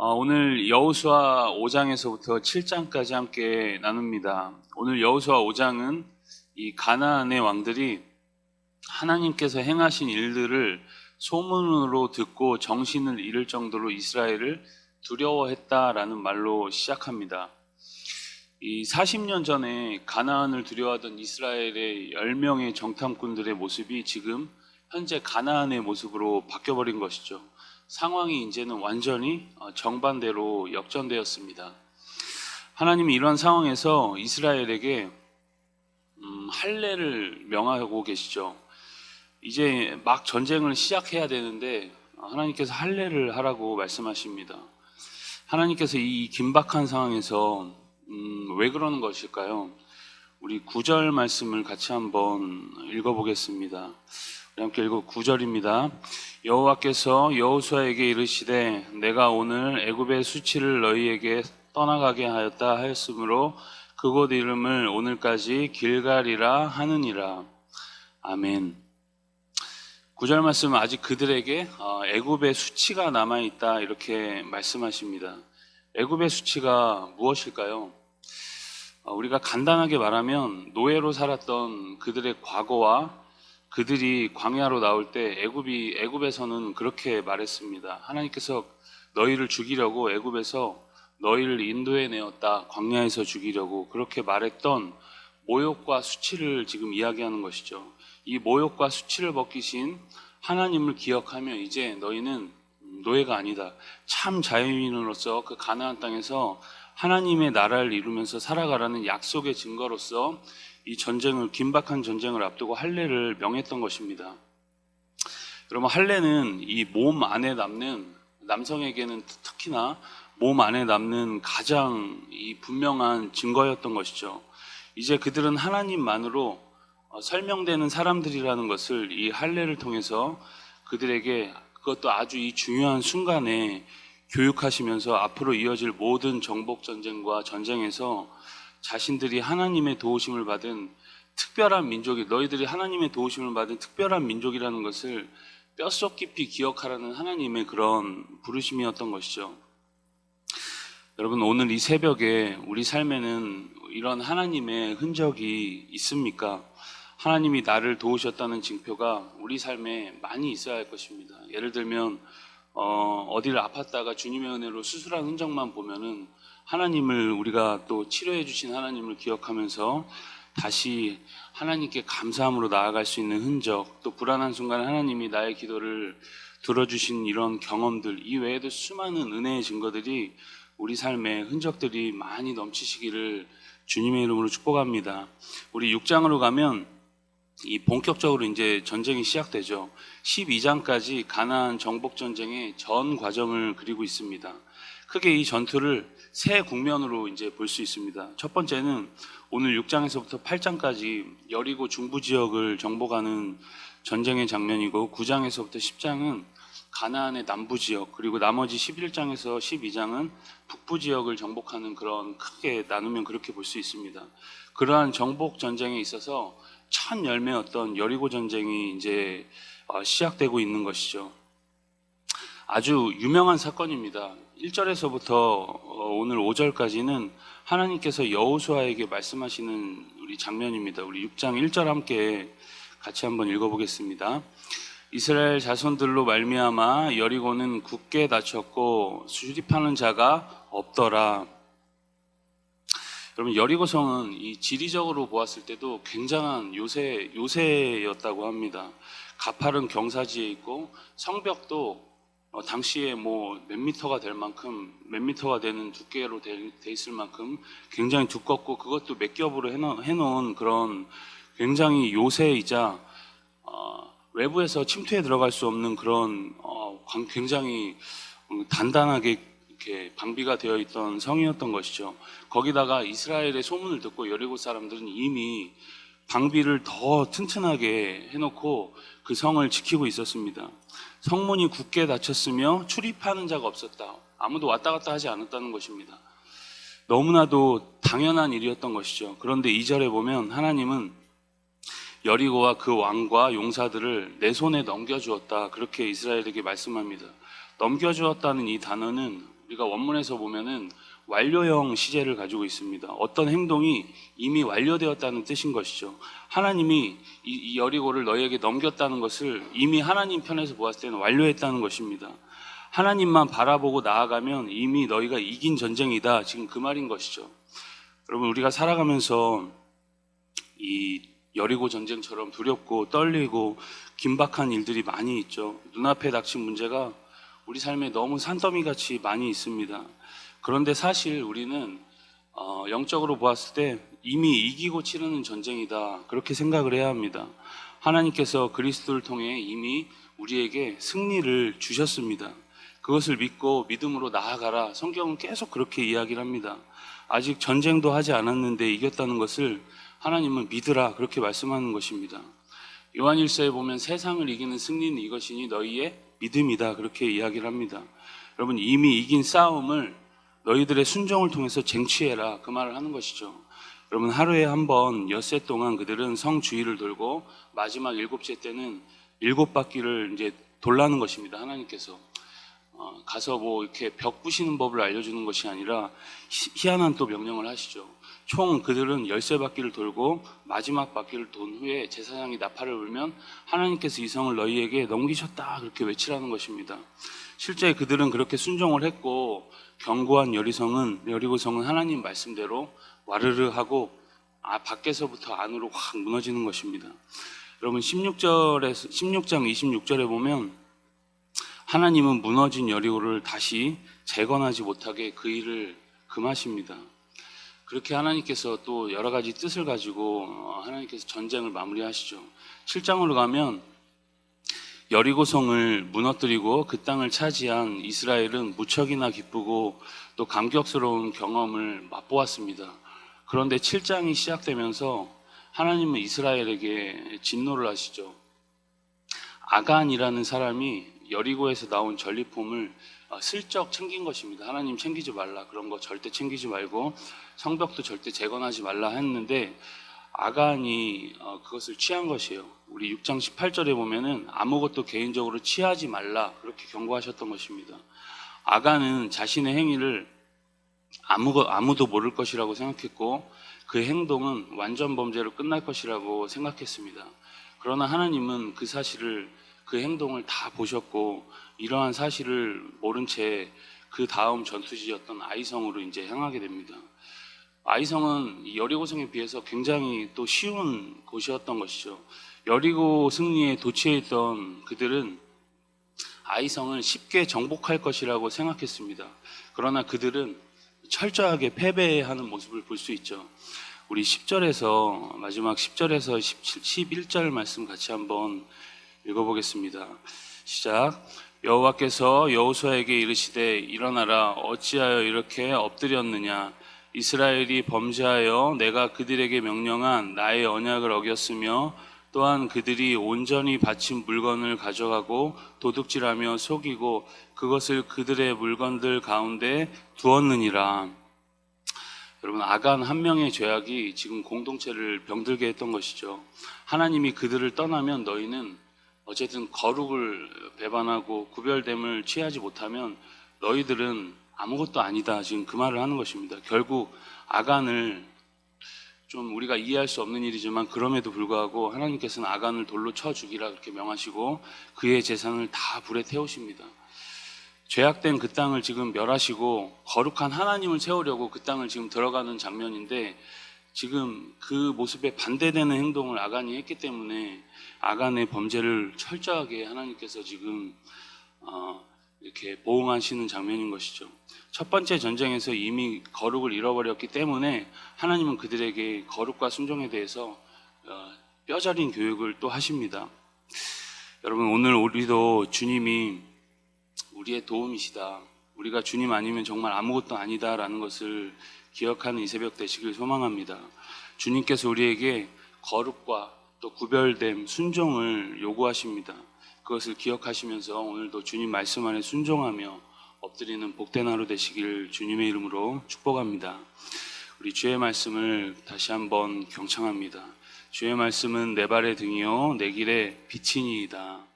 오늘 여호수아 5장에서부터 7장까지 함께 나눕니다. 오늘 여호수아 5장은 이 가나안의 왕들이 하나님께서 행하신 일들을 소문으로 듣고 정신을 잃을 정도로 이스라엘을 두려워했다라는 말로 시작합니다. 이 40년 전에 가나안을 두려워하던 이스라엘의 10명의 정탐꾼들의 모습이 지금 현재 가나안의 모습으로 바뀌어버린 것이죠. 상황이 이제는 완전히 정반대로 역전되었습니다. 하나님이 이런 상황에서 이스라엘에게 할례를 명하고 계시죠. 이제 막 전쟁을 시작해야 되는데 하나님께서 할례를 하라고 말씀하십니다. 하나님께서 이 긴박한 상황에서 왜 그러는 것일까요? 우리 9절 말씀을 같이 한번 읽어보겠습니다. 우리 함께 읽어 9절입니다. 여호와께서 여호수아에게 이르시되 내가 오늘 애굽의 수치를 너희에게 떠나가게 하였다 하였으므로 그곳 이름을 오늘까지 길갈이라 하느니라. 아멘. 9절 말씀은 아직 그들에게 애굽의 수치가 남아있다 이렇게 말씀하십니다. 애굽의 수치가 무엇일까요? 우리가 간단하게 말하면 노예로 살았던 그들의 과거와 그들이 광야로 나올 때 애굽에서는 그렇게 말했습니다. 하나님께서 너희를 죽이려고 애굽에서 너희를 인도해 내었다. 광야에서 죽이려고 그렇게 말했던 모욕과 수치를 지금 이야기하는 것이죠. 이 모욕과 수치를 벗기신 하나님을 기억하며 이제 너희는 노예가 아니다. 참 자유인으로서 그 가나안 땅에서 하나님의 나라를 이루면서 살아가라는 약속의 증거로서 이 긴박한 전쟁을 앞두고 할례를 명했던 것입니다. 여러분, 할례는 이 몸 안에 남는, 남성에게는 특히나 몸 안에 남는 가장 이 분명한 증거였던 것이죠. 이제 그들은 하나님만으로 설명되는 사람들이라는 것을 이 할례를 통해서 그들에게, 그것도 아주 이 중요한 순간에 교육하시면서 앞으로 이어질 모든 정복 전쟁과 전쟁에서 자신들이 하나님의 도우심을 받은 특별한 민족이, 너희들이 하나님의 도우심을 받은 특별한 민족이라는 것을 뼛속 깊이 기억하라는 하나님의 그런 부르심이었던 것이죠. 여러분, 오늘 이 새벽에 우리 삶에는 이런 하나님의 흔적이 있습니까? 하나님이 나를 도우셨다는 징표가 우리 삶에 많이 있어야 할 것입니다. 예를 들면 어디를 아팠다가 주님의 은혜로 수술한 흔적만 보면은 하나님을, 우리가 또 치료해 주신 하나님을 기억하면서 다시 하나님께 감사함으로 나아갈 수 있는 흔적, 또 불안한 순간에 하나님이 나의 기도를 들어주신 이런 경험들, 이 외에도 수많은 은혜의 증거들이 우리 삶에 흔적들이 많이 넘치시기를 주님의 이름으로 축복합니다. 우리 6장으로 가면 이 본격적으로 이제 전쟁이 시작되죠. 12장까지 가나안 정복 전쟁의 전 과정을 그리고 있습니다. 크게 이 전투를 세 국면으로 이제 볼 수 있습니다. 첫 번째는 오늘 6장에서부터 8장까지 여리고 중부 지역을 정복하는 전쟁의 장면이고, 9장에서부터 10장은 가나안의 남부 지역, 그리고 나머지 11장에서 12장은 북부 지역을 정복하는, 그런 크게 나누면 그렇게 볼 수 있습니다. 그러한 정복 전쟁에 있어서 첫 열매였던 여리고 전쟁이 이제 시작되고 있는 것이죠. 아주 유명한 사건입니다. 1절에서부터 오늘 5절까지는 하나님께서 여호수아에게 말씀하시는 우리 장면입니다. 우리 6장 1절 함께 같이 한번 읽어보겠습니다. 이스라엘 자손들로 말미암아 여리고는 굳게 닫혔고 수립하는 자가 없더라. 여러분, 여리고성은 이 지리적으로 보았을 때도 굉장한 요새였다고 합니다. 가파른 경사지에 있고 성벽도 당시에 뭐 몇 미터가 되는 두께로 돼 있을 만큼 굉장히 두껍고, 그것도 몇 겹으로 해놓은 그런 굉장히 요새이자 외부에서 침투해 들어갈 수 없는 그런 굉장히 단단하게 이렇게 방비가 되어 있던 성이었던 것이죠. 거기다가 이스라엘의 소문을 듣고 여리고 사람들은 이미 방비를 더 튼튼하게 해놓고 그 성을 지키고 있었습니다. 성문이 굳게 닫혔으며 출입하는 자가 없었다. 아무도 왔다 갔다 하지 않았다는 것입니다. 너무나도 당연한 일이었던 것이죠. 그런데 2절에 보면 하나님은 여리고와 그 왕과 용사들을 내 손에 넘겨주었다, 그렇게 이스라엘에게 말씀합니다. 넘겨주었다는 이 단어는 우리가 원문에서 보면은 완료형 시제를 가지고 있습니다. 어떤 행동이 이미 완료되었다는 뜻인 것이죠. 하나님이 이 여리고를 너희에게 넘겼다는 것을 이미 하나님 편에서 보았을 때는 완료했다는 것입니다. 하나님만 바라보고 나아가면 이미 너희가 이긴 전쟁이다. 지금 그 말인 것이죠. 여러분, 우리가 살아가면서 이 여리고 전쟁처럼 두렵고 떨리고 긴박한 일들이 많이 있죠. 눈앞에 닥친 문제가 우리 삶에 너무 산더미같이 많이 있습니다. 그런데 사실 우리는 영적으로 보았을 때 이미 이기고 치르는 전쟁이다, 그렇게 생각을 해야 합니다. 하나님께서 그리스도를 통해 이미 우리에게 승리를 주셨습니다. 그것을 믿고 믿음으로 나아가라. 성경은 계속 그렇게 이야기를 합니다. 아직 전쟁도 하지 않았는데 이겼다는 것을 하나님은 믿으라, 그렇게 말씀하는 것입니다. 요한일서에 보면 세상을 이기는 승리는 이것이니 너희의 믿음이다, 그렇게 이야기를 합니다. 여러분, 이미 이긴 싸움을 너희들의 순종을 통해서 쟁취해라, 그 말을 하는 것이죠. 여러분, 하루에 한 번 엿새 동안 그들은 성 주위를 돌고 마지막 7째 때는 7바퀴를 이제 돌라는 것입니다. 하나님께서 가서 뭐 이렇게 벽 부시는 법을 알려주는 것이 아니라 희한한 또 명령을 하시죠. 총 그들은 13바퀴를 돌고 마지막 바퀴를 돈 후에 제사장이 나팔을 불면 하나님께서 이 성을 너희에게 넘기셨다, 그렇게 외치라는 것입니다. 실제 그들은 그렇게 순종을 했고 견고한 여리고성은 하나님 말씀대로 와르르 하고 밖에서부터 안으로 확 무너지는 것입니다. 여러분, 16장 26절에 보면 하나님은 무너진 여리고를 다시 재건하지 못하게 그 일을 금하십니다. 그렇게 하나님께서 또 여러 가지 뜻을 가지고 하나님께서 전쟁을 마무리하시죠. 7장으로 가면 여리고성을 무너뜨리고 그 땅을 차지한 이스라엘은 무척이나 기쁘고 또 감격스러운 경험을 맛보았습니다. 그런데 7장이 시작되면서 하나님은 이스라엘에게 진노를 하시죠. 아간이라는 사람이 여리고에서 나온 전리품을 슬쩍 챙긴 것입니다. 하나님 챙기지 말라, 그런 거 절대 챙기지 말고 성벽도 절대 재건하지 말라 했는데 아간이 그것을 취한 것이에요. 우리 6장 18절에 보면은 아무것도 개인적으로 취하지 말라, 그렇게 경고하셨던 것입니다. 아간은 자신의 행위를 아무도 모를 것이라고 생각했고 그 행동은 완전 범죄로 끝날 것이라고 생각했습니다. 그러나 하나님은 그 행동을 다 보셨고 이러한 사실을 모른 채 그 다음 전투지였던 아이성으로 이제 향하게 됩니다. 아이성은 여리고성에 비해서 굉장히 또 쉬운 곳이었던 것이죠. 여리고 승리에 도취해 있던 그들은 아이성을 쉽게 정복할 것이라고 생각했습니다. 그러나 그들은 철저하게 패배하는 모습을 볼 수 있죠. 우리 10절에서 마지막 10절에서 11절 말씀 같이 한번 읽어보겠습니다. 시작. 여호와께서 여호수아에게 이르시되 일어나라, 어찌하여 이렇게 엎드렸느냐. 이스라엘이 범죄하여 내가 그들에게 명령한 나의 언약을 어겼으며 또한 그들이 온전히 바친 물건을 가져가고 도둑질하며 속이고 그것을 그들의 물건들 가운데 두었느니라. 여러분, 아간 한 명의 죄악이 지금 공동체를 병들게 했던 것이죠. 하나님이 그들을 떠나면 너희는 어쨌든 거룩을 배반하고 구별됨을 취하지 못하면 너희들은 아무것도 아니다, 지금 그 말을 하는 것입니다. 결국 아간을, 좀 우리가 이해할 수 없는 일이지만 그럼에도 불구하고 하나님께서는 아간을 돌로 쳐 죽이라, 그렇게 명하시고 그의 재산을 다 불에 태우십니다. 죄악된 그 땅을 지금 멸하시고 거룩한 하나님을 세우려고 그 땅을 지금 들어가는 장면인데 지금 그 모습에 반대되는 행동을 아간이 했기 때문에 아간의 범죄를 철저하게 하나님께서 지금 이렇게 보응하시는 장면인 것이죠. 첫 번째 전쟁에서 이미 거룩을 잃어버렸기 때문에 하나님은 그들에게 거룩과 순종에 대해서 뼈저린 교육을 또 하십니다. 여러분, 오늘 우리도 주님이 우리의 도움이시다, 우리가 주님 아니면 정말 아무것도 아니다라는 것을 기억하는 이 새벽 되시길 소망합니다. 주님께서 우리에게 거룩과 또 구별됨, 순종을 요구하십니다. 그것을 기억하시면서 오늘도 주님 말씀 안에 순종하며 엎드리는 복된 하루 되시길 주님의 이름으로 축복합니다. 우리 주의 말씀을 다시 한번 경청합니다. 주의 말씀은 내 발의 등이요 내 길의 빛이니이다.